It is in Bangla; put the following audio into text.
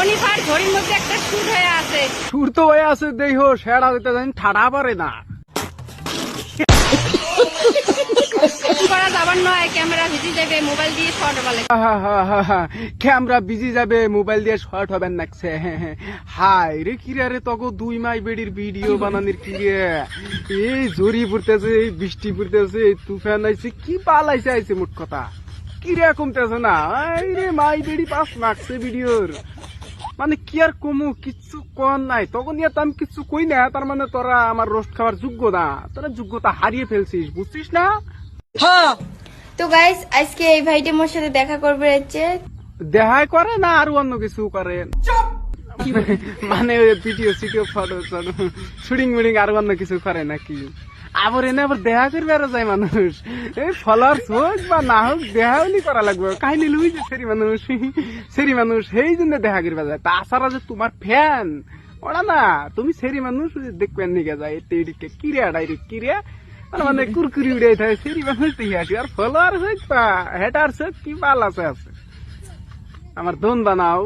মনিফার ঘড়ির মধ্যে একটা সুর হয়ে আছে। সুর তো হয়ে আছে, দেখো সেরা দিতে জানি ঠাড়া পারে না। করা যাবার নয়, ক্যামেরা ভিজি যাবে, মোবাইল দিয়ে শর্ট বলে। ক্যামেরা বিজি যাবে, মোবাইল দিয়ে শর্ট হবেন নাকছে। হাই রে কিরে রে, তখন 2 মাই বেডির ভিডিও বানানির কিরে, এই জরি পড়তেছে, এই বৃষ্টি পড়তেছে, এই তুফান আইছে, কি পালাইছে আইছে মোট কথা কিরে কমতেছে না। এই রে মাই বেডি 5 নাকছে ভিডিওর, মানে কি আর কমু, কিচ্ছু কর নাই। তখন ইয়া আমি কিচ্ছু কই না, তার মানে তোরা আমার রোস্ট খাওয়ার যোগ্য না, তোরা যোগ্যতা হারিয়ে ফেলছিস, বুঝছিস না? তো গাইস, আজকে এই ভাইটি মোর সাথে দেখা করবে হচ্ছে। দেখাই করে না আর অন্য কিছু করে, মানে ভিডিও সিডিও ফটো শুটিং মিটিং আর অন্য কিছু করে নাকি? আবার এনে আবার দেখা করবে আরো যায় মানুষ, এই ফলোয়ার্স হোক বা না হোক দেখা হলি করা লাগবে। কাহিনী লুই যে সেরি মানুষ সেই জন্য দেখা করবে যায়। তাছাড়া যে তোমার ফ্যান ওরা না, তুমি সেরি মানুষ দেখবেন নিকে যায় এদিকে কিরিয়া ডাইরেক্ট কিরিয়া, মানে কুরকুরি উড়ে থাকে সেরি মানুষ দেখে আসি। আর ফলোয়ার হোক বা হেটার হোক কি পাল আছে আমার দোন বানাও।